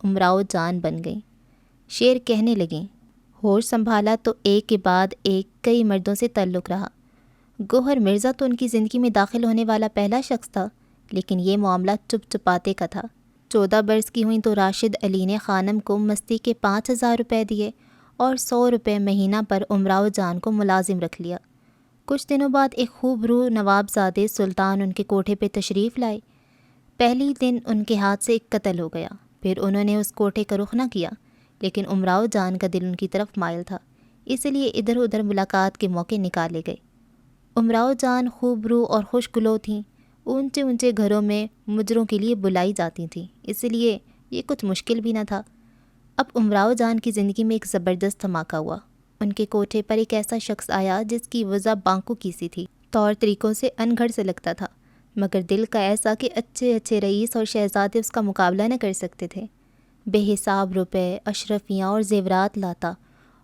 امراؤ جان بن گئیں۔ شعر کہنے لگیں، ہوش سنبھالا تو ایک کے بعد ایک کئی مردوں سے تعلق رہا۔ گوہر مرزا تو ان کی زندگی میں داخل ہونے والا پہلا شخص تھا، لیکن یہ معاملہ چپ چپاتے کا تھا۔ 14 برس کی ہوئیں تو راشد علی نے خانم کو مستی کے 5,000 روپے دیے اور 100 روپے مہینہ پر امراؤ جان کو ملازم رکھ لیا۔ کچھ دنوں بعد ایک خوب روح نواب زادے سلطان ان کے کوٹھے پہ تشریف لائے۔ پہلی دن ان کے ہاتھ سے ایک قتل ہو گیا، پھر انہوں نے اس کوٹھے کا رخ نہ کیا، لیکن امراؤ جان کا دل ان کی طرف مائل تھا، اس لیے ادھر ادھر ملاقات کے موقع نکالے گئے۔ امراؤ جان خوب روح اور خوش گلو تھیں، اونچے اونچے گھروں میں مجروں کے لیے بلائی جاتی تھیں، اس لیے یہ کچھ مشکل بھی نہ تھا۔ اب امراؤ جان کی زندگی میں ایک زبردست دھماکہ ہوا۔ ان کے کوٹھے پر ایک ایسا شخص آیا جس کی وضع بانکو کی سی تھی، طور طریقوں سے انگھڑ سے لگتا تھا، مگر دل کا ایسا کہ اچھے اچھے رئیس اور شہزادے اس کا مقابلہ نہ کر سکتے تھے۔ بے حساب روپے، اشرفیاں اور زیورات لاتا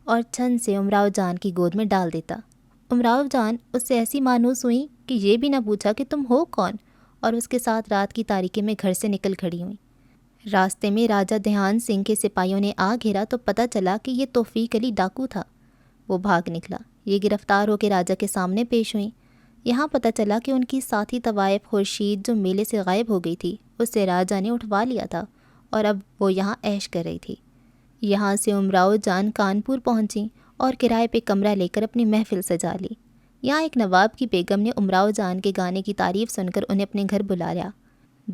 اور چھن سے امراؤ جان کی گود میں ڈال دیتا۔ امراؤ جان اس سے ایسی مانوس ہوئیں کہ یہ بھی نہ پوچھا کہ تم ہو کون، اور اس کے ساتھ رات کی تاریکی میں گھر سے نکل کھڑی ہوئیں۔ راستے میں راجہ دھیان سنگھ کے سپاہیوں نے آ گھیرا تو پتہ چلا کہ یہ توفیق علی ڈاکو تھا۔ وہ بھاگ نکلا، یہ گرفتار ہو کے راجہ کے سامنے پیش ہوئیں۔ یہاں پتہ چلا کہ ان کی ساتھی طوائف خورشید جو میلے سے غائب ہو گئی تھی، اس سے راجہ نے اٹھوا لیا تھا اور اب وہ یہاں عیش کر رہی تھی۔ یہاں سے امراؤ جان کانپور پہنچیں اور کرائے پہ کمرہ لے کر اپنی محفل سجا لی۔ یہاں ایک نواب کی بیگم نے امراؤ جان کے گانے کی تعریف سن کر انہیں اپنے گھر بلا لیا۔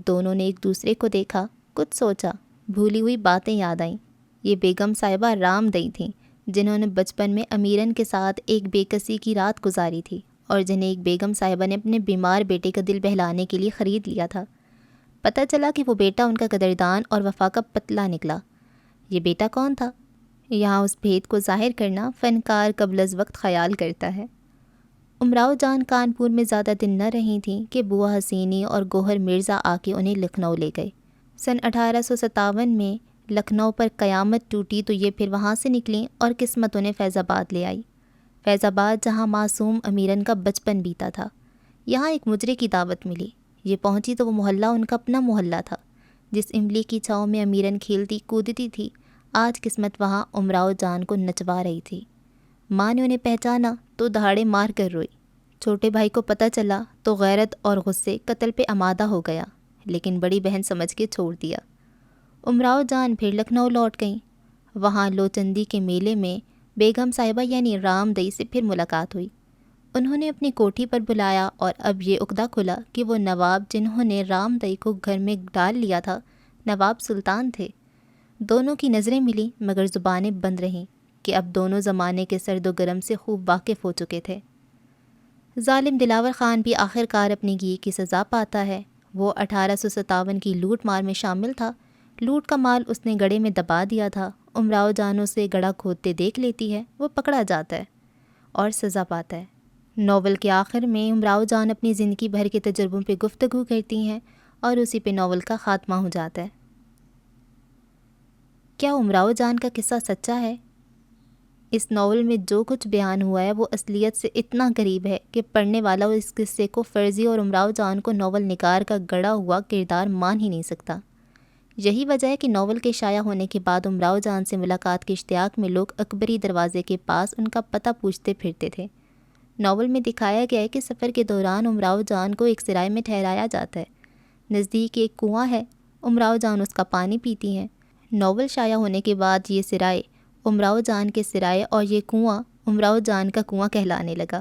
دونوں نے ایک دوسرے کو دیکھا، کچھ سوچا، بھولی ہوئی باتیں یاد آئیں۔ یہ بیگم صاحبہ رام دئی تھیں، جنہوں نے بچپن میں امیرن کے ساتھ ایک بے کسی کی رات گزاری تھی اور جنہیں ایک بیگم صاحبہ نے اپنے بیمار بیٹے کا دل بہلانے کے لیے خرید لیا تھا۔ پتہ چلا کہ وہ بیٹا ان کا قدردان اور وفا کا پتلا نکلا۔ یہ بیٹا کون تھا؟ یہاں اس بھید کو ظاہر کرنا فنکار قبل از وقت خیال کرتا ہے۔ امراؤ جان کانپور میں زیادہ دن نہ رہی تھیں کہ بوا حسینی اور گوہر مرزا آ کے انہیں لکھنؤ لے گئے۔ سن 1857 میں لکھنؤ پر قیامت ٹوٹی تو یہ پھر وہاں سے نکلیں اور قسمت انہیں فیض آباد لے آئی۔ فیض آباد جہاں معصوم امیرن کا بچپن بیتا تھا۔ یہاں ایک مجرے کی دعوت ملی۔ یہ پہنچی تو وہ محلہ ان کا اپنا محلہ تھا، جس املی کی چھاؤں میں امیرن کھیلتی کودتی تھی، آج قسمت وہاں امراؤ جان کو نچوا رہی تھی۔ ماں نے انہیں پہچانا تو دہاڑے مار کر روئی۔ چھوٹے بھائی کو پتہ چلا تو غیرت اور غصے قتل پہ آمادہ ہو گیا، لیکن بڑی بہن سمجھ کے چھوڑ دیا۔ امراؤ جان پھر لکھنؤ لوٹ گئیں۔ وہاں لوچندی کے میلے میں بیگم صاحبہ یعنی رام دئی سے پھر ملاقات ہوئی۔ انہوں نے اپنی کوٹھی پر بلایا اور اب یہ عقدہ کھلا کہ وہ نواب جنہوں نے رام دئی کو گھر میں ڈال لیا تھا، نواب سلطان تھے۔ دونوں کی نظریں ملیں مگر زبانیں بند رہیں کہ اب دونوں زمانے کے سرد و گرم سے خوب واقف ہو چکے تھے۔ ظالم دلاور خان بھی آخر کار اپنی گھی کی سزا پاتا ہے۔ وہ 1857 کی لوٹ مار میں شامل تھا۔ لوٹ کا مال اس نے گڑھے میں دبا دیا تھا۔ امراؤ جان اسے گڑھا کھودتے دیکھ لیتی ہے، وہ پکڑا جاتا ہے اور سزا پاتا ہے۔ ناول کے آخر میں امراؤ جان اپنی زندگی بھر کے تجربوں پہ گفتگو کرتی ہیں اور اسی پہ ناول کا خاتمہ ہو جاتا ہے۔ کیا امراؤ جان کا قصہ سچا ہے؟ اس ناول میں جو کچھ بیان ہوا ہے وہ اصلیت سے اتنا قریب ہے کہ پڑھنے والا اس قصے کو فرضی اور امراؤ جان کو ناول نگار کا گڑھا ہوا کردار مان ہی نہیں سکتا۔ یہی وجہ ہے کہ ناول کے شائع ہونے کے بعد امراؤ جان سے ملاقات کے اشتیاق میں لوگ اکبری دروازے کے پاس ان کا پتہ پوچھتے پھرتے تھے۔ ناول میں دکھایا گیا ہے کہ سفر کے دوران امراؤ جان کو ایک سرائے میں ٹھہرایا جاتا ہے۔ نزدیک ایک کنواں ہے، امراؤ جان اس کا پانی پیتی ہیں۔ ناول شائع ہونے کے بعد یہ سرائے امراؤ جان کے سرائے اور یہ کنواں امراؤ جان کا کنواں کہلانے لگا۔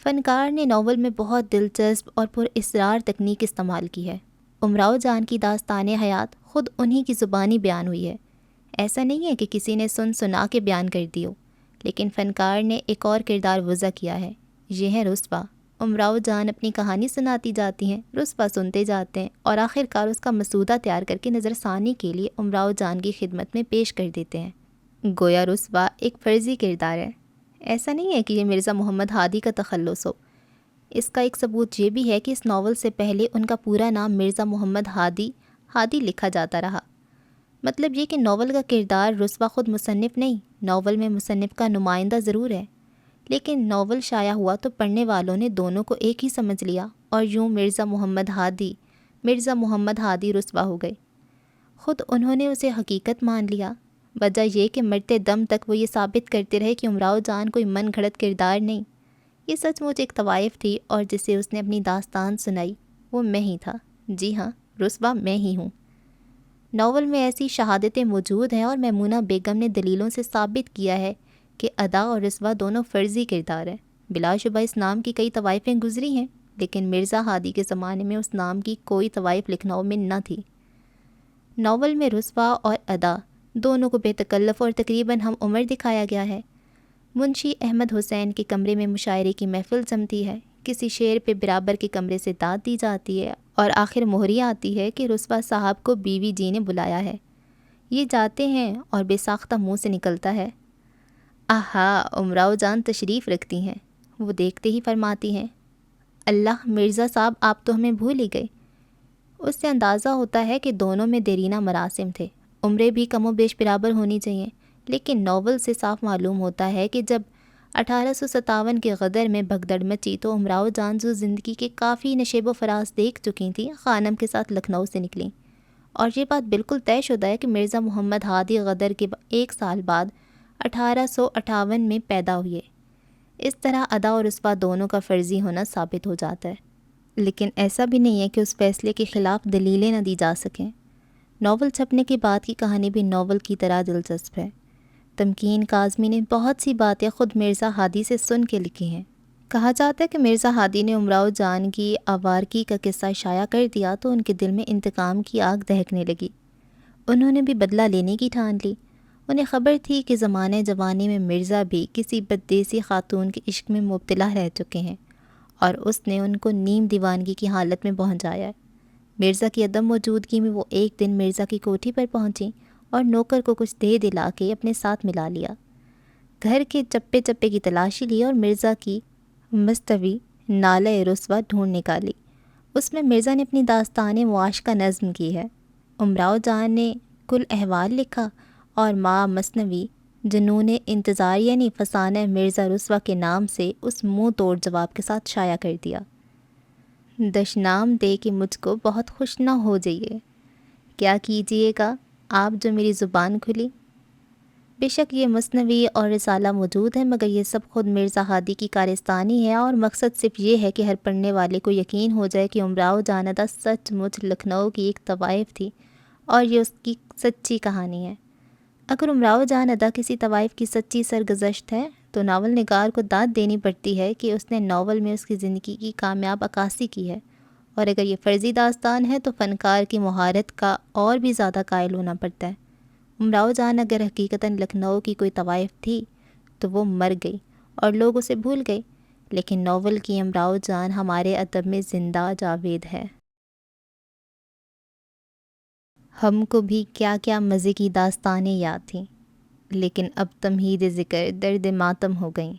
فنکار نے ناول میں بہت دلچسپ اور پر اسرار تکنیک استعمال کی ہے۔ امراؤ جان کی داستان حیات خود انہی کی زبانی بیان ہوئی ہے۔ ایسا نہیں ہے کہ کسی نے سنا کے بیان کر دی ہو، لیکن فنکار نے ایک اور کردار وضع کیا ہے، یہ ہے رسوا۔ امراؤ جان اپنی کہانی سناتی جاتی ہیں، رسوا سنتے جاتے ہیں اور آخر کار اس کا مسودہ تیار کر کے نظر ثانی کے لیے امراؤ جان کی خدمت میں پیش کر دیتے ہیں۔ گویا رسوا ایک فرضی کردار ہے۔ ایسا نہیں ہے کہ یہ مرزا محمد ہادی کا تخلص ہو۔ اس کا ایک ثبوت یہ بھی ہے کہ اس ناول سے پہلے ان کا پورا نام مرزا محمد ہادی لکھا جاتا رہا۔ مطلب یہ کہ ناول کا کردار رسوا خود مصنف نہیں، ناول میں مصنف کا نمائندہ ضرور ہے، لیکن ناول شائع ہوا تو پڑھنے والوں نے دونوں کو ایک ہی سمجھ لیا اور یوں مرزا محمد ہادی رسوا ہو گئے۔ خود انہوں نے اسے حقیقت مان لیا۔ وجہ یہ کہ مرتے دم تک وہ یہ ثابت کرتے رہے کہ امراؤ جان کوئی من گھڑت کردار نہیں، یہ سچ مچ ایک طوائف تھی، اور جسے اس نے اپنی داستان سنائی وہ میں ہی تھا۔ جی ہاں، رسوا میں ہی ہوں۔ ناول میں ایسی شہادتیں موجود ہیں اور میمونہ بیگم نے دلیلوں سے ثابت کیا ہے کہ ادا اور رسوا دونوں فرضی کردار ہیں۔ بلا شبہ اس نام کی کئی طوائفیں گزری ہیں، لیکن مرزا ہادی کے زمانے میں اس نام کی کوئی طوائف لکھنؤ میں نہ تھی۔ ناول میں رسوا اور ادا دونوں کو بے تکلف اور تقریباً ہم عمر دکھایا گیا ہے۔ منشی احمد حسین کے کمرے میں مشاعرے کی محفل جمتی ہے، کسی شعر پہ برابر کے کمرے سے داد دی جاتی ہے، اور آخر مہری آتی ہے کہ رسوا صاحب کو بیوی جی نے بلایا ہے۔ یہ جاتے ہیں اور بے ساختہ منہ سے نکلتا ہے، آہا امراؤ جان تشریف رکھتی ہیں۔ وہ دیکھتے ہی فرماتی ہیں، اللہ مرزا صاحب آپ تو ہمیں بھول ہی گئے۔ اس سے اندازہ ہوتا ہے کہ دونوں میں دیرینہ مراسم تھے، عمریں بھی کم و بیش برابر ہونی چاہیے، لیکن ناول سے صاف معلوم ہوتا ہے کہ جب 1857 کے غدر میں بھگدڑ مچی تو امراؤ جان جو زندگی کے کافی نشیب و فراز دیکھ چکی تھیں، خانم کے ساتھ لکھنؤ سے نکلیں، اور یہ بات بالکل طے شدہ ہے کہ مرزا محمد ہادی غدر کے 1 سال بعد 1858 میں پیدا ہوئے۔ اس طرح ادا اور رسوا دونوں کا فرضی ہونا ثابت ہو جاتا ہے، لیکن ایسا بھی نہیں ہے کہ اس فیصلے کے خلاف دلیلیں نہ دی جا سکیں۔ ناول چھپنے کے بعد کی کہانی بھی ناول کی طرح دلچسپ ہے۔ تمکین کاظمی نے بہت سی باتیں خود مرزا ہادی سے سن کے لکھی ہیں۔ کہا جاتا ہے کہ مرزا ہادی نے امراؤ جان کی آوارگی کا قصہ شائع کر دیا تو ان کے دل میں انتقام کی آگ دہکنے لگی۔ انہوں نے بھی بدلہ لینے کی ٹھان لی۔ انہیں خبر تھی کہ زمانے جوانی میں مرزا بھی کسی بددیسی خاتون کے عشق میں مبتلا رہ چکے ہیں، اور اس نے ان کو نیم دیوانگی کی حالت میں پہنچایا ہے۔ مرزا کی عدم موجودگی میں وہ ایک دن مرزا کی کوٹھی پر پہنچیں اور نوکر کو کچھ دے دلا کے اپنے ساتھ ملا لیا۔ گھر کے چپے چپے کی تلاشی لی اور مرزا کی مستوی نالہ رسوا ڈھونڈ نکالی۔ اس میں مرزا نے اپنی داستان معاشقہ نظم کی ہے۔ امراؤ جان نے کل احوال لکھا اور ماں مثنوی جنون انتظار یعنی فسانہ مرزا رسوا کے نام سے اس منہ توڑ جواب کے ساتھ شائع کر دیا۔ دشنام دے کہ مجھ کو بہت خوش نہ ہو جائیے، کیا کیجیے گا آپ جو میری زبان کھلی۔ بے شک یہ مثنوی اور رسالہ موجود ہے، مگر یہ سب خود مرزا ہادی کی کارستانی ہے، اور مقصد صرف یہ ہے کہ ہر پڑھنے والے کو یقین ہو جائے کہ امراؤ جان ادا سچ مچ لکھنؤ کی ایک طوائف تھی، اور یہ اس کی سچی کہانی ہے۔ اگر امراؤ جان ادا کسی طوائف کی سچی سرگزشت ہے تو ناول نگار کو داد دینی پڑتی ہے کہ اس نے ناول میں اس کی زندگی کی کامیاب عکاسی کی ہے، اور اگر یہ فرضی داستان ہے تو فنکار کی مہارت کا اور بھی زیادہ قائل ہونا پڑتا ہے۔ امراؤ جان اگر حقیقتاً لکھنؤ کی کوئی طوائف تھی تو وہ مر گئی اور لوگ اسے بھول گئے، لیکن ناول کی امراؤ جان ہمارے ادب میں زندہ جاوید ہے۔ ہم کو بھی کیا کیا مزے کی داستانیں یاد تھیں، لیکن اب تمہید ذکر درد ماتم ہو گئیں۔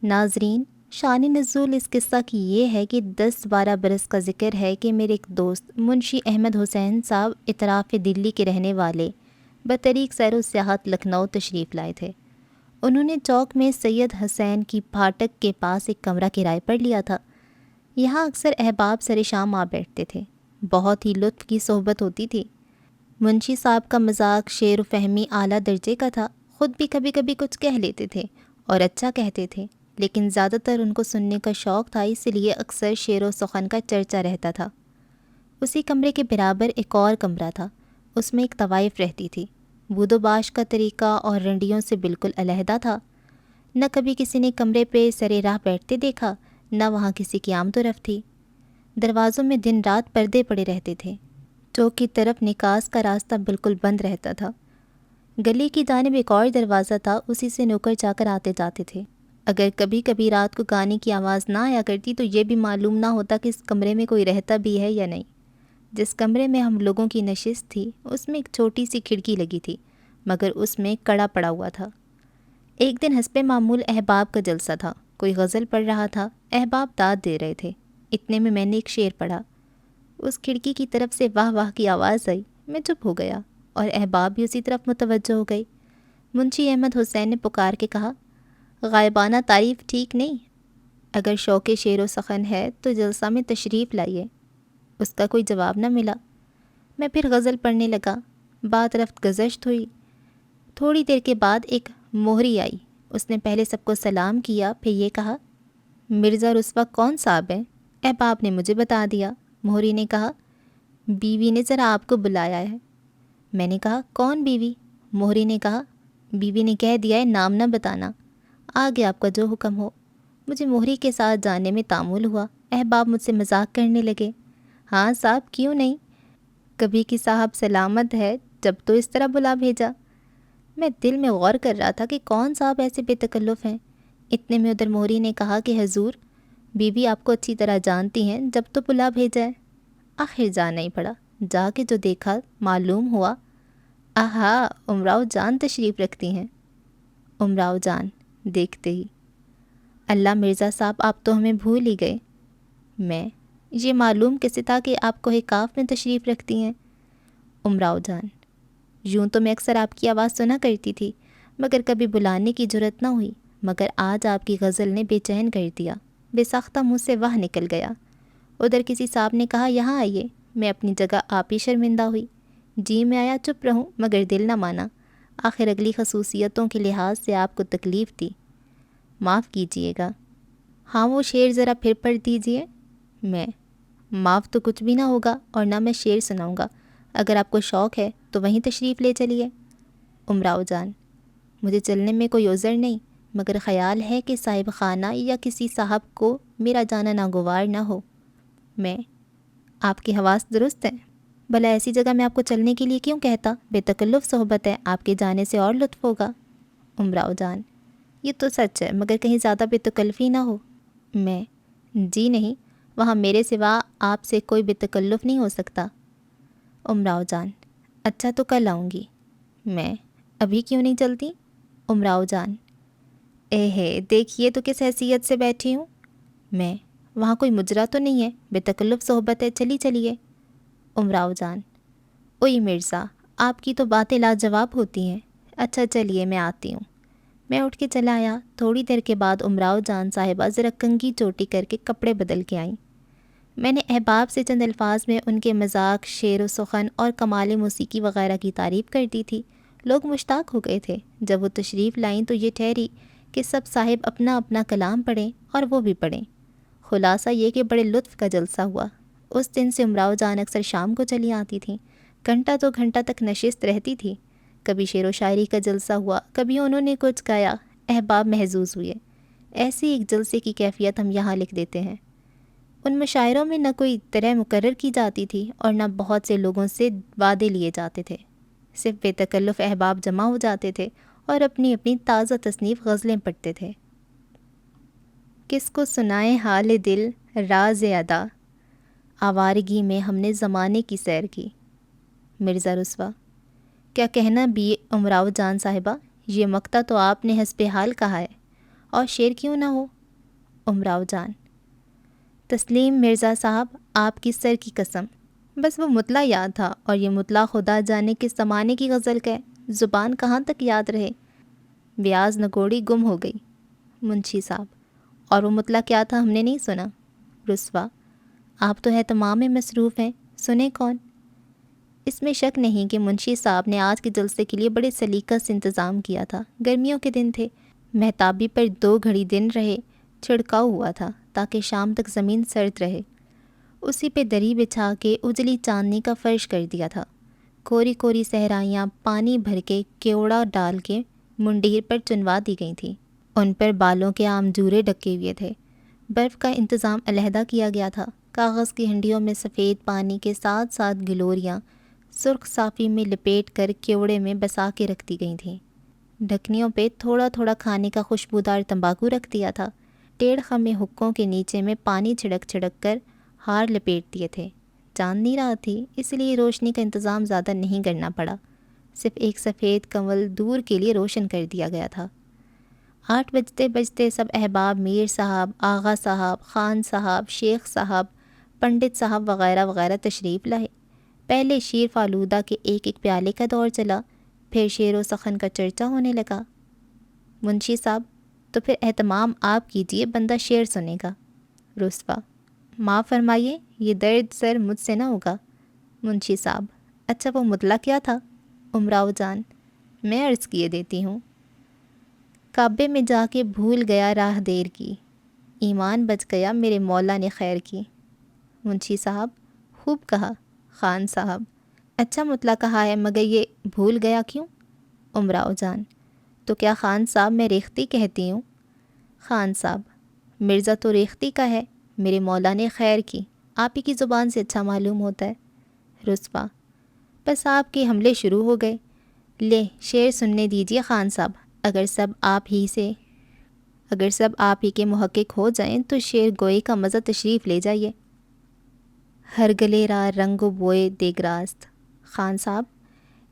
ناظرین، شان نزول اس قصہ کی یہ ہے کہ 10-12 برس کا ذکر ہے کہ میرے ایک دوست منشی احمد حسین صاحب اطراف دلی کے رہنے والے بطریق سیر و سیاحت لکھنؤ تشریف لائے تھے۔ انہوں نے چوک میں سید حسین کی پھاٹک کے پاس ایک کمرہ کرائے پر لیا تھا۔ یہاں اکثر احباب سر شام آ بیٹھتے تھے، بہت ہی لطف کی صحبت ہوتی تھی۔ منشی صاحب کا مذاق شعر و فہمی اعلیٰ درجے کا تھا، خود بھی کبھی کبھی کچھ کہہ لیتے تھے اور اچھا کہتے تھے، لیکن زیادہ تر ان کو سننے کا شوق تھا، اس لیے اکثر شعر و سخن کا چرچا رہتا تھا۔ اسی کمرے کے برابر ایک اور کمرہ تھا، اس میں ایک طوائف رہتی تھی۔ بود و باش کا طریقہ اور رنڈیوں سے بالکل علیحدہ تھا۔ نہ کبھی کسی نے کمرے پہ سرے راہ بیٹھتے دیکھا، نہ وہاں کسی کی آمد و رفت تھی۔ دروازوں میں دن رات پردے پڑے رہتے تھے۔ چوک کی طرف نکاس کا راستہ بالکل بند رہتا تھا۔ گلی کی جانب ایک اور دروازہ تھا، اسی سے نوکر چا کر آتے جاتے تھے۔ اگر کبھی کبھی رات کو گانے کی آواز نہ آیا کرتی تو یہ بھی معلوم نہ ہوتا کہ اس کمرے میں کوئی رہتا بھی ہے یا نہیں۔ جس کمرے میں ہم لوگوں کی نشست تھی اس میں ایک چھوٹی سی کھڑکی لگی تھی، مگر اس میں کڑا پڑا ہوا تھا۔ ایک دن حسب معمول احباب کا جلسہ تھا، کوئی غزل پڑھ رہا تھا، احباب داد دے رہے تھے۔ اتنے میں نے ایک شعر پڑھا، اس کھڑکی کی طرف سے واہ واہ کی آواز آئی، میں چپ ہو گیا اور احباب بھی اسی طرف متوجہ ہو گئی۔ منشی احمد حسین نے پکار کے کہا، غائبانہ تعریف ٹھیک نہیں، اگر شوق شعر و سخن ہے تو جلسہ میں تشریف لائیے۔ اس کا کوئی جواب نہ ملا۔ میں پھر غزل پڑھنے لگا۔ بات رفت گزشت ہوئی۔ تھوڑی دیر کے بعد ایک مہری آئی۔ اس نے پہلے سب کو سلام کیا، پھر یہ کہا، مرزا رسوا کون صاحب ہیں؟ احباب نے مجھے بتا دیا۔ مہری نے کہا، بیوی نے ذرا آپ کو بلایا ہے۔ میں نے کہا، کون بیوی؟ مہری نے کہا، بیوی نے کہہ دیا ہے نام نہ بتانا، آگے آپ کا جو حکم ہو۔ مجھے مہری کے ساتھ جانے میں تعامل ہوا۔ احباب مجھ سے مذاق کرنے لگے، ہاں صاحب کیوں نہیں، کبھی کہ صاحب سلامت ہے جب تو اس طرح بلا بھیجا۔ میں دل میں غور کر رہا تھا کہ کون صاحب ایسے بے تکلف ہیں۔ اتنے میں ادھر مہری نے کہا کہ حضور، بیوی آپ کو اچھی طرح جانتی ہیں، جب تو بلا بھیجا ہے۔ آخر جانا ہی پڑا۔ جا کے جو دیکھا معلوم ہوا، آہا، امراؤ جان تشریف رکھتی ہیں۔ امراؤ جان دیکھتے ہی، اللہ مرزا صاحب آپ تو ہمیں بھول ہی گئے۔ میں، یہ معلوم کیسے تھا کہ آپ کوہ کاف میں تشریف رکھتی ہیں؟ امراؤ جان، یوں تو میں اکثر آپ کی آواز سنا کرتی تھی، مگر کبھی بلانے کی جرت نہ ہوئی، مگر آج آپ کی غزل نے بے چین کر دیا، بے ساختہ منہ سے واہ نکل گیا۔ ادھر کسی صاحب نے کہا، یہاں آئیے۔ میں اپنی جگہ آپ ہی شرمندہ ہوئی۔ جی میں آیا چپ رہوں، مگر دل نہ مانا، آخر اگلی خصوصیتوں کے لحاظ سے آپ کو تکلیف دی، معاف کیجئے گا۔ ہاں وہ شعر ذرا پھر پڑھ دیجئے۔ میں، معاف تو کچھ بھی نہ ہوگا، اور نہ میں شعر سناؤں گا، اگر آپ کو شوق ہے تو وہیں تشریف لے چلیے۔ امراؤ جان، مجھے چلنے میں کوئی عذر نہیں، مگر خیال ہے کہ صاحب خانہ یا کسی صاحب کو میرا جانا ناگوار نہ ہو۔ میں، آپ کی حواس درست ہیں، بھلا ایسی جگہ میں آپ کو چلنے کے لیے کیوں کہتا؟ بے تکلف صحبت ہے، آپ کے جانے سے اور لطف ہوگا۔ امراؤ جان، یہ تو سچ ہے، مگر کہیں زیادہ بے تکلفی نہ ہو۔ میں، جی نہیں، وہاں میرے سوا آپ سے کوئی بے تکلف نہیں ہو سکتا۔ امراؤ جان، اچھا تو کل آؤں گی۔ میں، ابھی کیوں نہیں چلتی؟ امراؤ جان، اے ہے دیکھیے تو کس حیثیت سے بیٹھی ہوں۔ میں، وہاں کوئی مجرا تو نہیں ہے، بے تکلف صحبت ہے، چلی چلیے۔ امراؤ جان، اوئی مرزا، آپ کی تو باتیں لاجواب ہوتی ہیں، اچھا چلیے میں آتی ہوں۔ میں اٹھ کے چلا آیا۔ تھوڑی دیر کے بعد امراؤ جان صاحبہ ذرا کنگھی چوٹی کر کے کپڑے بدل کے آئیں۔ میں نے احباب سے چند الفاظ میں ان کے مذاق، شعر و سخن اور کمال موسیقی وغیرہ کی تعریف کر دی تھی۔ لوگ مشتاق ہو گئے تھے۔ جب وہ تشریف لائیں تو یہ ٹھہری کہ سب صاحب اپنا اپنا کلام پڑھیں اور وہ بھی پڑھیں۔ خلاصہ یہ کہ بڑے لطف کا جلسہ ہوا۔ اس دن سے امراؤ جان اکثر شام کو چلی آتی تھیں۔ گھنٹہ دو گھنٹہ تک نشست رہتی تھی۔ کبھی شعر و شاعری کا جلسہ ہوا، کبھی انہوں نے کچھ گایا، احباب محظوظ ہوئے۔ ایسی ایک جلسے کی کیفیت ہم یہاں لکھ دیتے ہیں۔ ان مشاعروں میں نہ کوئی طرح مقرر کی جاتی تھی اور نہ بہت سے لوگوں سے وعدے لیے جاتے تھے، صرف بے تکلف احباب جمع ہو جاتے تھے اور اپنی اپنی تازہ تصنیف غزلیں پڑھتے تھے۔ کس کو سنائیں حال دل راز ادا، آوارگی میں ہم نے زمانے کی سیر کی۔ مرزا رسوا، کیا کہنا بھی امراؤ جان صاحبہ، یہ مقطع تو آپ نے حسب حال کہا ہے، اور شعر کیوں نہ ہو؟ امراؤ جان، تسلیم مرزا صاحب، آپ کی سر کی قسم، بس وہ مطلع یاد تھا، اور یہ مطلع خدا جانے کس زمانے کی غزل کا ہے، زبان کہاں تک یاد رہے، بیاز نگوڑی گم ہو گئی۔ منشی صاحب، اور وہ مطلع کیا تھا ہم نے نہیں سنا۔ رسوا، آپ تو اہتمام میں مصروف ہیں، سنیں کون؟ اس میں شک نہیں کہ منشی صاحب نے آج کے جلسے کے لیے بڑے سلیقہ سے انتظام کیا تھا۔ گرمیوں کے دن تھے، مہتابی پر 2 گھڑی دن رہے چھڑکاؤ ہوا تھا تاکہ شام تک زمین سرد رہے۔ اسی پہ دری بچھا کے اجلی چاندنی کا فرش کر دیا تھا۔ کوری کوری صحرائیاں پانی بھر کے کیوڑا ڈال کے منڈیر پر چنوا دی گئی تھیں۔ ان پر بالوں کے عام جورے ڈکے ہوئے تھے۔ برف کا انتظام علیحدہ کیا گیا تھا۔ کاغذ کی ہنڈیوں میں سفید پانی کے ساتھ ساتھ گلوریاں سرخ صافی میں لپیٹ کر کیوڑے میں بسا کے رکھ دی گئی تھیں۔ ڈھکنیوں پہ تھوڑا تھوڑا کھانے کا خوشبودار تمباکو رکھ دیا تھا۔ ٹیڑھ خمے حکوں کے نیچے میں پانی چھڑک چھڑک کر ہار لپیٹ دیے تھے۔ چاندنی رات تھی، اس لیے روشنی کا انتظام زیادہ نہیں کرنا پڑا، صرف ایک سفید کنول دور کے لیے روشن کر دیا گیا تھا۔ 8 بجتے بجتے سب احباب میر صاحب، آغا صاحب، خان صاحب، شیخ صاحب، پنڈت صاحب وغیرہ وغیرہ تشریف لائے۔ پہلے شیر فالودہ کے ایک ایک پیالے کا دور چلا، پھر شعر و سخن کا چرچا ہونے لگا۔ منشی صاحب، تو پھر اہتمام آپ کیجئے، بندہ شعر سنے گا۔ رسوا، معاف فرمائیے، یہ درد سر مجھ سے نہ ہوگا۔ منشی صاحب، اچھا وہ مطلع کیا تھا؟ امراؤ جان: میں عرض کیے دیتی ہوں۔ کعبے میں جا کے بھول گیا راہ دیر کی، ایمان بچ گیا میرے مولا نے خیر کی۔ منشی صاحب: خوب کہا۔ خان صاحب: اچھا مطلع کہا ہے، مگر یہ بھول گیا کیوں؟ امراؤ جان: تو کیا خان صاحب میں ریختی کہتی ہوں؟ خان صاحب: مرزا تو ریختی کا ہے، میرے مولا نے خیر کی، آپ ہی کی زبان سے اچھا معلوم ہوتا ہے۔ رسوا: بس آپ کے حملے شروع ہو گئے، لے شعر سننے دیجیے خان صاحب، اگر سب آپ ہی کے محقق ہو جائیں تو شعر گوئی کا مزہ تشریف لے جائیے۔ ہر گلے را رنگ و بوئے دیگراست۔ خان صاحب: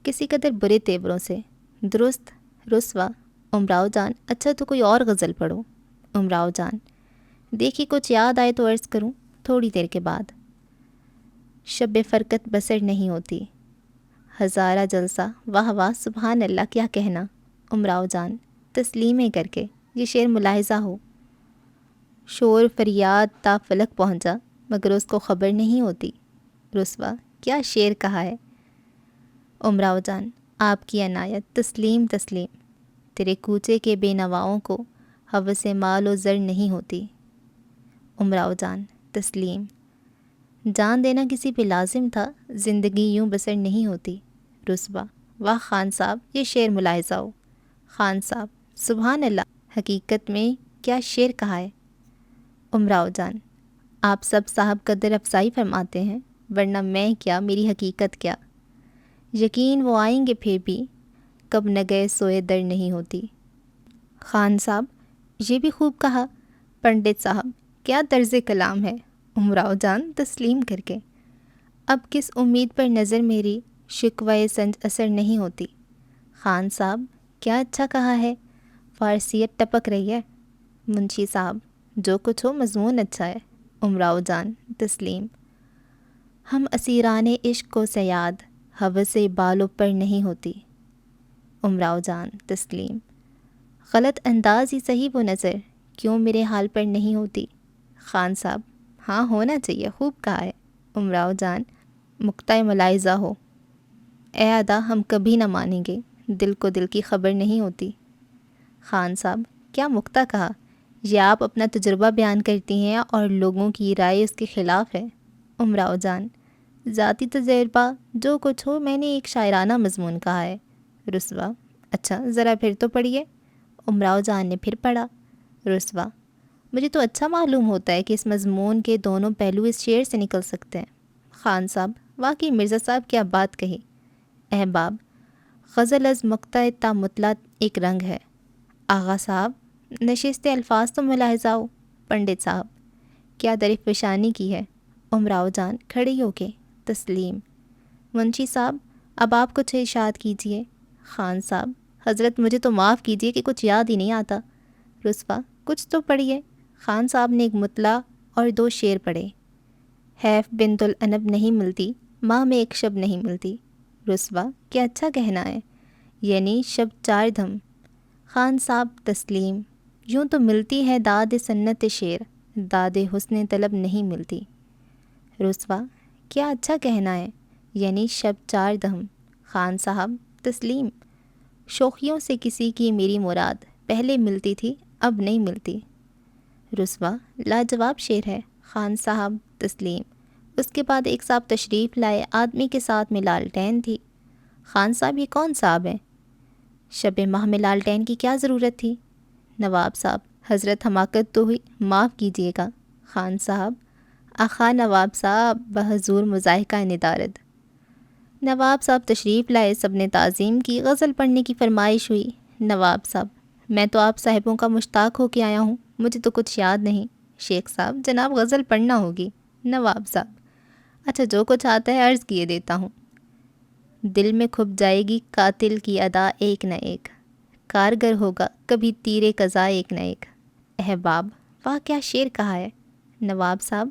کسی قدر برے تیوروں سے۔ درست۔ رسوا: امراؤ جان: اچھا تو کوئی اور غزل پڑھو۔ امراؤ جان: دیکھیے کچھ یاد آئے تو عرض کروں۔ تھوڑی دیر کے بعد: شب فرقت بسر نہیں ہوتی، ہزارہ جلسہ، واہ واہ سبحان اللہ، کیا کہنا۔ امراؤ جان تسلیمیں کر کے: یہ شعر ملاحظہ ہو، شور فریاد تا فلک پہنچا مگر اس کو خبر نہیں ہوتی۔ رسوا: کیا شعر کہا ہے۔ امراؤ جان: آپ کی عنایت، تسلیم تسلیم، تیرے کوچے کے بے نواؤں کو ہوس مال و زر نہیں ہوتی۔ امراؤ جان تسلیم: جان دینا کسی پہ لازم تھا، زندگی یوں بسر نہیں ہوتی۔ رسوا: واہ خان صاحب، یہ شعر ملاحظہ ہو۔ خان صاحب: سبحان اللہ، حقیقت میں کیا شعر کہا ہے۔ امراؤ جان: آپ سب صاحب قدر افزائی فرماتے ہیں، ورنہ میں کیا، میری حقیقت کیا۔ یقین وہ آئیں گے پھر بھی، کب نہ گئے سوئے در نہیں ہوتی۔ خان صاحب: یہ بھی خوب کہا۔ پنڈت صاحب: کیا طرز کلام ہے۔ امراؤ جان تسلیم کر کے: اب کس امید پر نظر میری، شکوہ سنج اثر نہیں ہوتی۔ خان صاحب: کیا اچھا کہا ہے، فارسیت ٹپک رہی ہے۔ منشی صاحب: جو کچھ ہو مضمون اچھا ہے۔ امراؤ جان تسلیم: ہم اسیران عشق کو صیاد، ہوس بالوں پر نہیں ہوتی۔ امراؤ جان تسلیم: غلط انداز ہی صحیح وہ نظر، کیوں میرے حال پر نہیں ہوتی۔ خان صاحب: ہاں ہونا چاہیے، خوب کہا ہے۔ امراؤ جان مقطع ملاحظہ ہو۔ اے ادا ہم کبھی نہ مانیں گے، دل کو دل کی خبر نہیں ہوتی۔ خان صاحب: کیا مقطع کہا، یہ آپ اپنا تجربہ بیان کرتی ہیں اور لوگوں کی رائے اس کے خلاف ہے۔ امراؤ جان: ذاتی تجربہ جو کچھ ہو، میں نے ایک شاعرانہ مضمون کہا ہے۔ رسوا: اچھا ذرا پھر تو پڑھیے۔ امراؤ جان نے پھر پڑھا۔ رسوا: مجھے تو اچھا معلوم ہوتا ہے کہ اس مضمون کے دونوں پہلو اس شعر سے نکل سکتے ہیں۔ خان صاحب: واقعی مرزا صاحب کیا بات کہی۔ احباب: غزل از مقطع تا مطلع ایک رنگ ہے۔ آغا صاحب: نشست الفاظ تو ملاحظہ ہو۔ پنڈت صاحب: کیا درف پیشانی کی ہے۔ امراؤ جان کھڑی ہو کے: تسلیم۔ منشی صاحب: اب آپ کچھ ارشاد کیجئے۔ خان صاحب: حضرت مجھے تو معاف کیجئے کہ کچھ یاد ہی نہیں آتا۔ رسوا: کچھ تو پڑھیے۔ خان صاحب نے ایک مطلع اور 2 شعر پڑھے۔ حیف بنت العنب نہیں ملتی، ماہ میں ایک شب نہیں ملتی۔ رسوا: کیا اچھا کہنا ہے، یعنی شب 4 دھم۔ خان صاحب تسلیم: یوں تو ملتی ہے داد سنت شعر، داد حسن طلب نہیں ملتی۔ رسوا: کیا اچھا کہنا ہے، یعنی شب 4 دھم۔ خان صاحب تسلیم: شوخیوں سے کسی کی میری مراد، پہلے ملتی تھی اب نہیں ملتی۔ رسوا: لاجواب شعر ہے۔ خان صاحب تسلیم: اس کے بعد ایک صاحب تشریف لائے، آدمی کے ساتھ میں لالٹین تھی۔ خان صاحب: یہ کون صاحب ہیں؟ شب ماہ میں لالٹین کی کیا ضرورت تھی؟ نواب صاحب: حضرت حماقت تو ہوئی، معاف کیجیے گا۔ خان صاحب: آخا نواب صاحب بحضور مضاحکہ ندارد۔ نواب صاحب تشریف لائے، سب نے تعظیم کی، غزل پڑھنے کی فرمائش ہوئی۔ نواب صاحب: میں تو آپ صاحبوں کا مشتاق ہو کے آیا ہوں، مجھے تو کچھ یاد نہیں۔ شیخ صاحب: جناب غزل پڑھنا ہوگی۔ نواب صاحب: اچھا جو کچھ آتا ہے عرض کیے دیتا ہوں۔ دل میں کھپ جائے گی قاتل کی ادا ایک نہ ایک، کارگر ہوگا کبھی تیر قضا ایک نہ ایک۔ احباب: واہ کیا شعر کہا ہے۔ نواب صاحب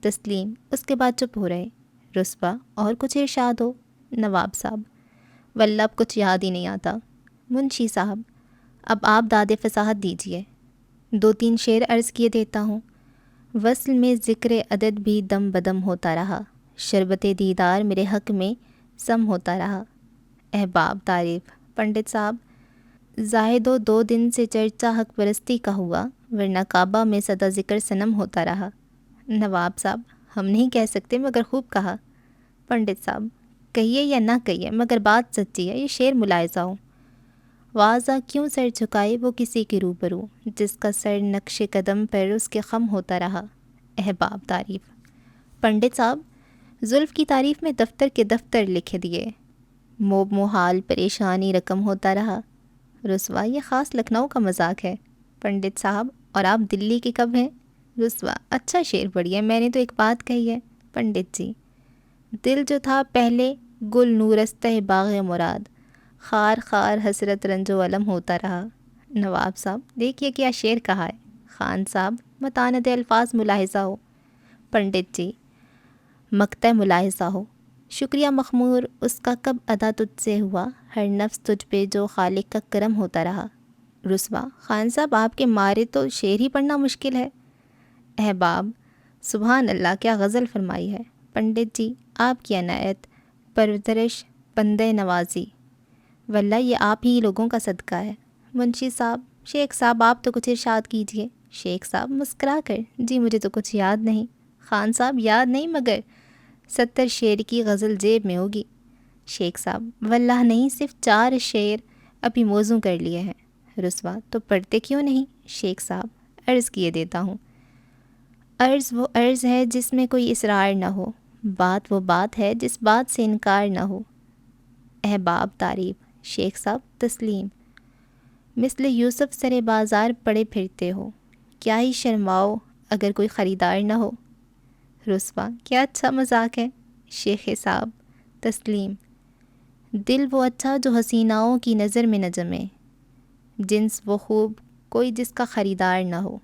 تسلیم: اس کے بعد چپ ہو رہے۔ رسوا: اور کچھ ارشاد ہو۔ نواب صاحب: واللہ اب کچھ یاد ہی نہیں آتا۔ منشی صاحب: اب آپ داد فصاحت دیجئے۔ 2-3 شعر عرض کیے دیتا ہوں۔ وصل میں ذکر عدد بھی دم بدم ہوتا رہا، شربت دیدار میرے حق میں سم ہوتا رہا۔ احباب تعریف۔ پنڈت صاحب، زاہدو 2 دن سے چرچا حق پرستی کا ہوا، ورنہ کعبہ میں سدا ذکر صنم ہوتا رہا۔ نواب صاحب، ہم نہیں کہہ سکتے مگر خوب کہا۔ پنڈت صاحب، کہیے یا نہ کہیے مگر بات سچی ہے، یہ شعر ملاحظہ ہو۔ واضح کیوں سر جھکائے وہ کسی کے روبرو، جس کا سر نقش قدم پر اس کے خم ہوتا رہا۔ احباب تعریف۔ پنڈت صاحب، زلف کی تعریف میں دفتر کے دفتر لکھ دیے، موب محال پریشانی رقم ہوتا رہا۔ رسوا، یہ خاص لکھنؤ کا مذاق ہے۔ پنڈت صاحب، اور آپ دلی کے کب ہیں؟ رسوا، اچھا شعر پڑھیے، میں نے تو ایک بات کہی ہے۔ پنڈت جی، دل جو تھا پہلے گل نورستہ باغ مراد، خار خار حسرت رنج و علم ہوتا رہا۔ نواب صاحب، دیکھیے کیا شعر کہا ہے۔ خان صاحب، متانت الفاظ ملاحظہ ہو۔ پنڈت جی، مقطع ملاحظہ ہو۔ شکریہ مخمور، اس کا کب ادا تجھ سے ہوا، ہر نفس تجھ پہ جو خالق کا کرم ہوتا رہا۔ رسوا، خان صاحب آپ کے مارے تو شعر ہی پڑھنا مشکل ہے۔ احباب، سبحان اللہ، کیا غزل فرمائی ہے۔ پنڈت جی، آپ کی عنایت، پرورش، بندے نوازی، واللہ یہ آپ ہی لوگوں کا صدقہ ہے۔ منشی صاحب، شیخ صاحب آپ تو کچھ ارشاد کیجئے۔ شیخ صاحب مسکرا کر، جی مجھے تو کچھ یاد نہیں۔ خان صاحب، یاد نہیں مگر 70 شعر کی غزل جیب میں ہوگی۔ شیخ صاحب، واللہ نہیں، صرف 4 شعر ابھی موزوں کر لیے ہیں۔ رسوا، تو پڑھتے کیوں نہیں؟ شیخ صاحب، عرض کیے دیتا ہوں۔ عرض وہ عرض ہے جس میں کوئی اصرار نہ ہو، بات وہ بات ہے جس بات سے انکار نہ ہو۔ احباب تعریف۔ شیخ صاحب تسلیم۔ مثل یوسف سرے بازار پڑے پھرتے ہو، کیا ہی شرماؤ اگر کوئی خریدار نہ ہو۔ رسوا، کیا اچھا مذاق ہے۔ شیخ صاحب تسلیم۔ دل وہ اچھا جو حسیناؤں کی نظر میں نہ جمے، جنس وہ خوب کوئی جس کا خریدار نہ ہو۔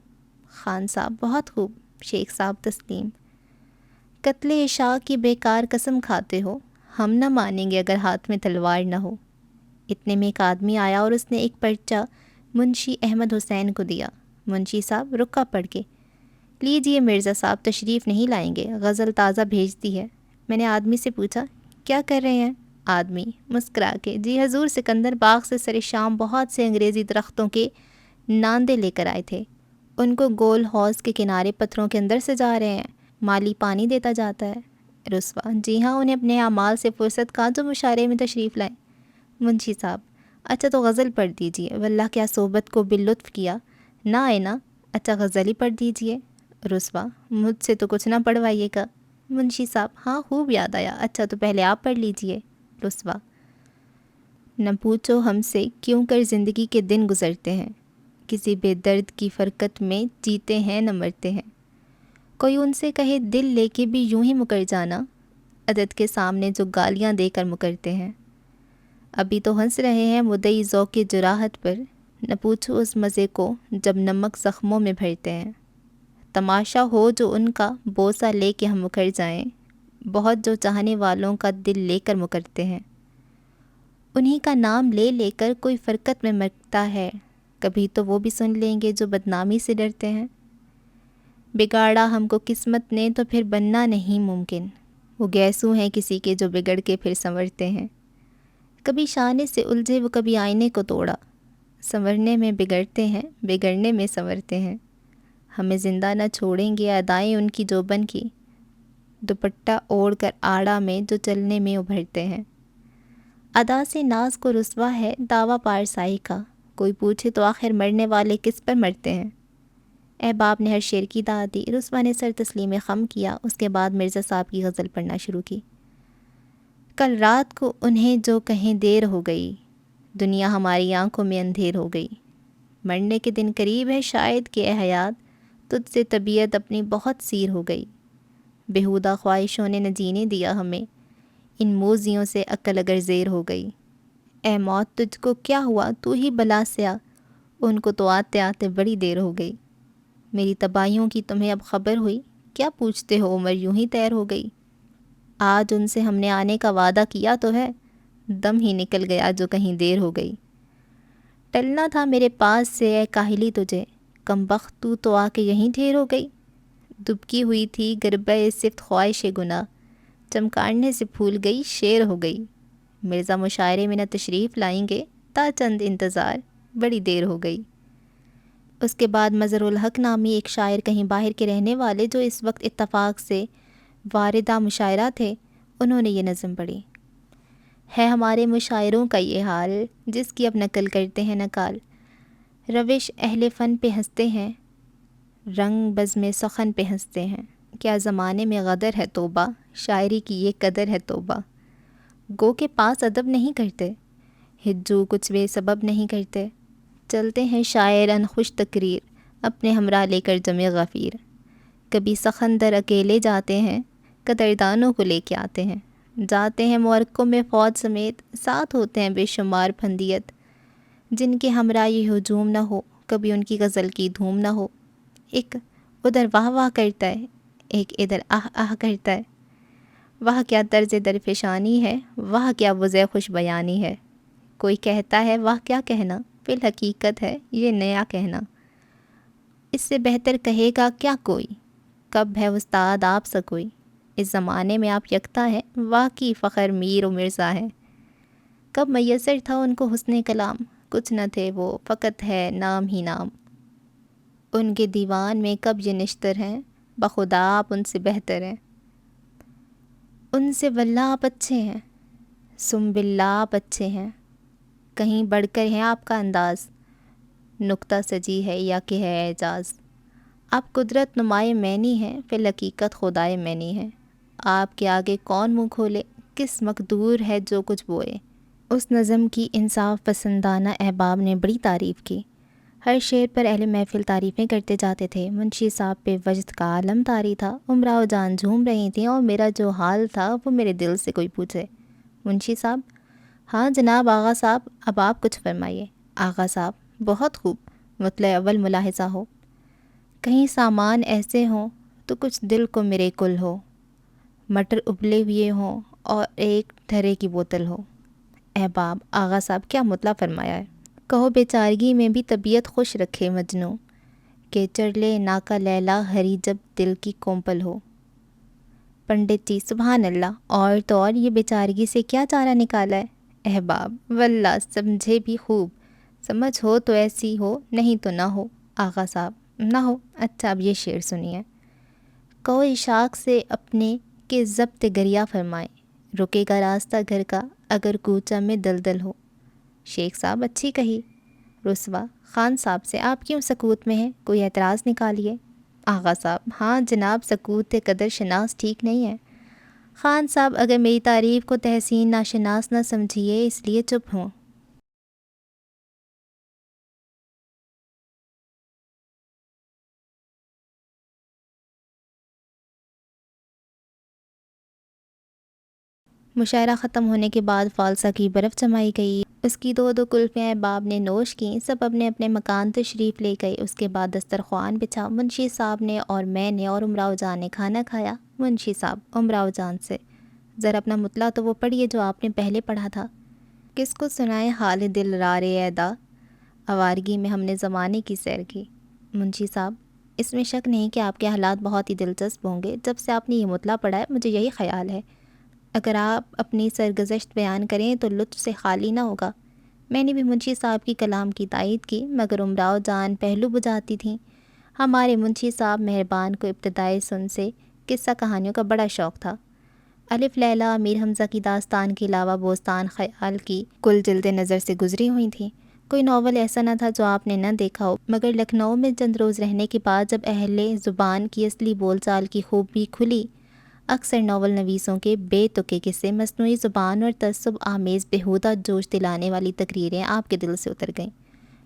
خان صاحب، بہت خوب۔ شیخ صاحب تسلیم۔ قتل عشاء کی بیکار قسم کھاتے ہو، ہم نہ مانیں گے اگر ہاتھ میں تلوار نہ ہو۔ اتنے میں ایک آدمی آیا اور اس نے ایک پرچہ منشی احمد حسین کو دیا۔ منشی صاحب رکا پڑھ کے، لیجئے مرزا صاحب تشریف نہیں لائیں گے، غزل تازہ بھیجتی ہے۔ میں نے آدمی سے پوچھا، کیا کر رہے ہیں؟ آدمی مسکرا کے، جی حضور سکندر باغ سے سر شام بہت سے انگریزی درختوں کے ناندے لے کر آئے تھے، ان کو گول حوض کے کنارے پتھروں کے اندر سے جا رہے ہیں، مالی پانی دیتا جاتا ہے۔ رسوا، جی ہاں، انہیں اپنے اعمال سے فرصت کہاں جو مشاعرے میں تشریف لائیں۔ منشی صاحب، اچھا تو غزل پڑھ دیجئے، واللہ کیا صحبت کو باللطف کیا، نہ آئے نا، اچھا غزل ہی پڑھ دیجئے۔ رسوا، مجھ سے تو کچھ نہ پڑھوائیے گا۔ منشی صاحب، ہاں خوب یاد آیا، اچھا تو پہلے آپ پڑھ لیجئے۔ رسوا، نہ پوچھو ہم سے کیوں کر زندگی کے دن گزرتے ہیں، کسی بے درد کی فرقت میں جیتے ہیں نہ مرتے ہیں، کوئی ان سے کہے دل لے کے بھی یوں ہی مکر جانا، عدد کے سامنے جو گالیاں دے کر مکرتے ہیں، ابھی تو ہنس رہے ہیں مدعی ذوق جراحت پر، نہ پوچھو اس مزے کو جب نمک زخموں میں بھرتے ہیں، تماشا ہو جو ان کا بوسہ لے کے ہم مکر جائیں، بہت جو چاہنے والوں کا دل لے کر مکرتے ہیں، انہی کا نام لے لے کر کوئی فرقت میں مرتا ہے، کبھی تو وہ بھی سن لیں گے جو بدنامی سے ڈرتے ہیں، بگاڑا ہم کو قسمت نے تو پھر بننا نہیں ممکن، وہ گیسو ہیں کسی کے جو بگڑ کے پھر سنورتے ہیں، کبھی شانے سے الجھے وہ کبھی آئینے کو توڑا، سنورنے میں بگڑتے ہیں بگڑنے میں سنورتے ہیں، ہمیں زندہ نہ چھوڑیں گے ادائیں ان کی جو بن کی، دوپٹہ اوڑھ کر آڑا میں جو چلنے میں ابھرتے ہیں، ادا سے ناز کو رسوا ہے دعویٰ پارسائی کا، کوئی پوچھے تو آخر مرنے والے کس پر مرتے ہیں۔ احباب نے ہر شعر کی داد دی، رسوا نے سر تسلیم خم کیا، اس کے بعد مرزا صاحب کی غزل پڑھنا شروع کی۔ کل رات کو انہیں جو کہیں دیر ہو گئی، دنیا ہماری آنکھوں میں اندھیر ہو گئی، مرنے کے دن قریب ہے شاید کہ اے حیات، تجھ سے طبیعت اپنی بہت سیر ہو گئی، بیہودہ خواہشوں نے نہ جینے دیا ہمیں، ان موذیوں سے عقل اگر زیر ہو گئی، اے موت تجھ کو کیا ہوا تو ہی بلا سے آ، ان کو تو آتے آتے بڑی دیر ہو گئی، میری تباہیوں کی تمہیں اب خبر ہوئی، کیا پوچھتے ہو عمر یوں ہی تیر ہو گئی، آج ان سے ہم نے آنے کا وعدہ کیا تو ہے، دم ہی نکل گیا جو کہیں دیر ہو گئی، ٹلنا تھا میرے پاس سے اے کاہلی تجھے، کمبخت تو آ کے یہیں ڈھیر ہو گئی، دبکی ہوئی تھی گربہ صفت خواہش گناہ، چمکارنے سے پھول گئی شیر ہو گئی، مرزا مشاعرے میں نہ تشریف لائیں گے تا چند انتظار بڑی دیر ہو گئی۔ اس کے بعد مظہر الحق نامی ایک شاعر کہیں باہر کے رہنے والے جو اس وقت اتفاق سے واردہ مشاعرہ تھے، انہوں نے یہ نظم پڑھی: ہے ہمارے مشاعروں کا یہ حال، جس کی اب نقل کرتے ہیں نقال، روش اہل فن پہ ہنستے ہیں، رنگ بزم سخن پہ ہنستے ہیں، کیا زمانے میں غدر ہے توبہ، شاعری کی یہ قدر ہے توبہ، گو کے پاس ادب نہیں کرتے، ہجو کچھ بے سبب نہیں کرتے، چلتے ہیں شاعر ان خوش تقریر، اپنے ہمراہ لے کر جمع غفیر، کبھی سخندر اکیلے جاتے ہیں، قدردانوں کو لے کے آتے ہیں، جاتے ہیں معرکوں میں فوج سمیت، ساتھ ہوتے ہیں بے شمار پھندیت، جن کے ہمراہ یہ ہجوم نہ ہو، کبھی ان کی غزل کی دھوم نہ ہو، ایک ادھر واہ واہ کرتا ہے، ایک ادھر آہ آہ کرتا ہے، واہ کیا طرز درفشانی ہے، واہ کیا وضع خوش بیانی ہے، کوئی کہتا ہے واہ کیا کہنا، فی الحقیقت ہے یہ نیا کہنا، اس سے بہتر کہے گا کیا کوئی، کب ہے استاد آپ سا کوئی، اس زمانے میں آپ یکتا ہے، واقعی فخر میر و مرزا ہے، کب میسر تھا ان کو حسن کلام، کچھ نہ تھے وہ فقط ہے نام ہی نام، ان کے دیوان میں کب یہ نشتر ہیں، بخدا آپ ان سے بہتر ہیں، ان سے واللہ آپ اچھے ہیں، سم باللہ آپ اچھے ہیں، کہیں بڑھ کر ہیں آپ کا انداز، نکتہ سجی ہے یا کہ ہے اعجاز، آپ قدرت نمائے معنی ہیں، فی الحقیقت خدائے معنی ہیں، آپ کے آگے کون منہ کھولے، کس مقدور ہے جو کچھ بوئے۔ اس نظم کی انصاف پسندانہ احباب نے بڑی تعریف کی، ہر شعر پر اہل محفل تعریفیں کرتے جاتے تھے، منشی صاحب پہ وجد کا عالم طاری تھا، امراؤ جان جھوم رہی تھیں اور میرا جو حال تھا وہ میرے دل سے کوئی پوچھے۔ منشی صاحب: ہاں جناب آغا صاحب، اب آپ کچھ فرمائیے۔ آغا صاحب: بہت خوب، مطلع اول ملاحظہ ہو، کہیں سامان ایسے ہوں تو کچھ دل کو میرے کل ہو، مٹر ابلے ہوئے ہوں اور ایک ڈھرے کی بوتل ہو۔ احباب: آغا صاحب کیا مطلع فرمایا ہے؟ کہو بیچارگی میں بھی طبیعت خوش رکھے مجنوں، کہ چڑلے ناکا لیلا ہری جب دل کی کومپل ہو۔ پنڈت جی: سبحان اللہ، اور تو اور یہ بیچارگی سے کیا چارہ نکالا ہے؟ احباب: واللہ سمجھے بھی خوب، سمجھ ہو تو ایسی ہو، نہیں تو نہ ہو۔ آغا صاحب: نہ ہو، اچھا اب یہ شعر سنیے: کہو اشاق سے اپنے کہ ضبط گریہ فرمائے، رکے گا راستہ گھر کا اگر کوچہ میں دلدل ہو۔ شیخ صاحب: اچھی کہی۔ رسوا: خان صاحب سے آپ کیوں سکوت میں ہیں، کوئی اعتراض نکالیے۔ آغا صاحب: ہاں جناب، سکوت قدر شناس ٹھیک نہیں ہے۔ خان صاحب: اگر میری تعریف کو تحسین ناشناس نہ سمجھیے، اس لیے چپ ہوں۔ مشاعرہ ختم ہونے کے بعد فالسہ کی برف جمائی گئی، اس کی دو دو کلفیں احباب نے نوش کیں، سب اپنے اپنے مکان تشریف لے گئے۔ اس کے بعد دسترخوان بچھا، منشی صاحب نے اور میں نے اور امراؤ جان نے کھانا کھایا۔ منشی صاحب امراؤ جان سے: ذرا اپنا مطلع تو وہ پڑھیے جو آپ نے پہلے پڑھا تھا۔ کس کو سنائے حال دل رارے ادا، آوارگی میں ہم نے زمانے کی سیر کی۔ منشی صاحب: اس میں شک نہیں کہ آپ کے حالات بہت ہی دلچسپ ہوں گے، جب سے آپ نے یہ مطلع پڑھا ہے مجھے یہی خیال ہے، اگر آپ اپنی سرگزشت بیان کریں تو لطف سے خالی نہ ہوگا۔ میں نے بھی منشی صاحب کی کلام کی تائید کی، مگر امراؤ جان پہلو بجھاتی تھیں۔ ہمارے منشی صاحب مہربان کو ابتدائی سن سے قصہ کہانیوں کا بڑا شوق تھا۔ الف لیلا، امیر حمزہ کی داستان کے علاوہ بوستان خیال کی کل جلدیں نظر سے گزری ہوئی تھیں۔ کوئی ناول ایسا نہ تھا جو آپ نے نہ دیکھا ہو، مگر لکھنؤ میں چند روز رہنے کے بعد جب اہل زبان کی اصلی بول چال کی خوبی کھلی، اکثر ناول نویسوں کے بے تکے قصے، مصنوعی زبان اور تعصب آمیز بیہودہ جوش دلانے والی تقریریں آپ کے دل سے اتر گئیں۔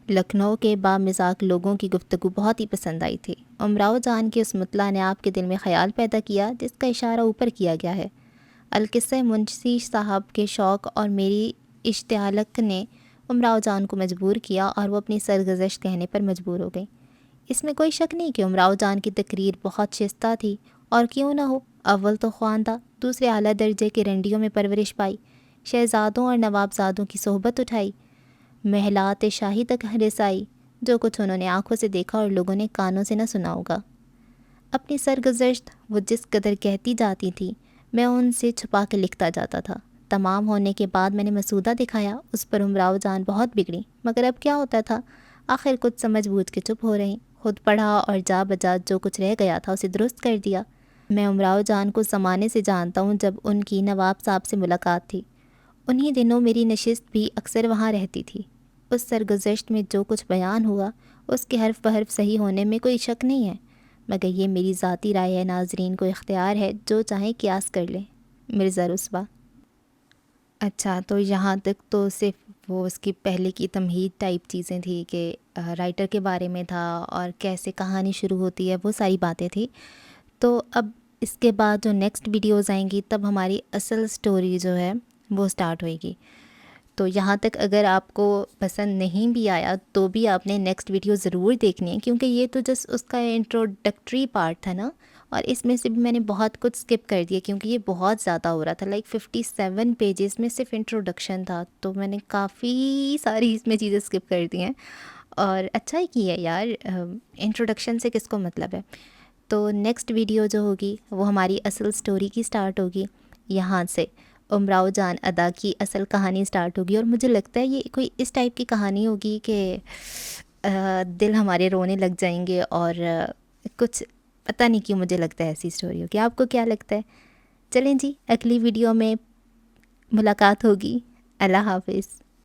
لکھنؤ کے بامزاج لوگوں کی گفتگو بہت ہی پسند آئی تھی۔ امراؤ جان کے اس مطلع نے آپ کے دل میں خیال پیدا کیا جس کا اشارہ اوپر کیا گیا ہے۔ القصہ منشی صاحب کے شوق اور میری اشتعالت نے امراؤ جان کو مجبور کیا اور وہ اپنی سرگزشت کہنے پر مجبور ہو گئی۔ اس میں کوئی شک نہیں کہ امراؤ جان کی تقریر بہت شائستہ تھی، اور کیوں نہ ہو، اول تو خواندہ، دوسرے اعلیٰ درجے کے رنڈیوں میں پرورش پائی، شہزادوں اور نوابزادوں کی صحبت اٹھائی، محلات شاہی تک رسائی، جو کچھ انہوں نے آنکھوں سے دیکھا اور لوگوں نے کانوں سے نہ سنا ہوگا۔ اپنی سرگزشت وہ جس قدر کہتی جاتی تھی، میں ان سے چھپا کے لکھتا جاتا تھا۔ تمام ہونے کے بعد میں نے مسودہ دکھایا، اس پر امراؤ جان بہت بگڑی، مگر اب کیا ہوتا تھا، آخر کچھ سمجھ بوجھ کے چپ ہو رہیں۔ خود پڑھا اور جا بجا جو کچھ رہ گیا تھا اسے درست کر دیا۔ میں امراؤ جان کو زمانے سے جانتا ہوں، جب ان کی نواب صاحب سے ملاقات تھی۔ انہی دنوں میری نشست بھی اکثر وہاں رہتی تھی۔ اس سرگزشت میں جو کچھ بیان ہوا اس کے حرف بحرف صحیح ہونے میں کوئی شک نہیں ہے، مگر یہ میری ذاتی رائے ہے، ناظرین کو اختیار ہے، جو چاہیں قیاس کر لیں۔ مرزا رسوا۔ اچھا، تو یہاں تک تو صرف وہ اس کی پہلے کی تمہید ٹائپ چیزیں تھی کہ رائٹر کے بارے میں تھا اور کیسے کہانی شروع ہوتی ہے، وہ ساری باتیں تھی۔ تو اب اس کے بعد جو نیکسٹ ویڈیوز آئیں گی تب ہماری اصل سٹوری جو ہے وہ سٹارٹ ہوئے گی۔ تو یہاں تک اگر آپ کو پسند نہیں بھی آیا تو بھی آپ نے نیکسٹ ویڈیو ضرور دیکھنی ہے، کیونکہ یہ تو جسٹ اس کا انٹروڈکٹری پارٹ تھا نا، اور اس میں سے بھی میں نے بہت کچھ سکپ کر دیا کیونکہ یہ بہت زیادہ ہو رہا تھا، لائک 57 پیجز میں صرف انٹروڈکشن تھا، تو میں نے کافی ساری اس میں چیزیں سکپ کر دی ہیں، اور اچھا ہی کی ہے یار، انٹروڈکشن سے کس کو مطلب ہے۔ تو نیکسٹ ویڈیو جو ہوگی وہ ہماری اصل سٹوری کی سٹارٹ ہوگی، یہاں سے امراؤ جان ادا کی اصل کہانی سٹارٹ ہوگی، اور مجھے لگتا ہے یہ کوئی اس ٹائپ کی کہانی ہوگی کہ دل ہمارے رونے لگ جائیں گے، اور کچھ پتہ نہیں کیوں مجھے لگتا ہے ایسی سٹوری ہوگی۔ آپ کو کیا لگتا ہے؟ چلیں جی، اگلی ویڈیو میں ملاقات ہوگی۔ اللہ حافظ۔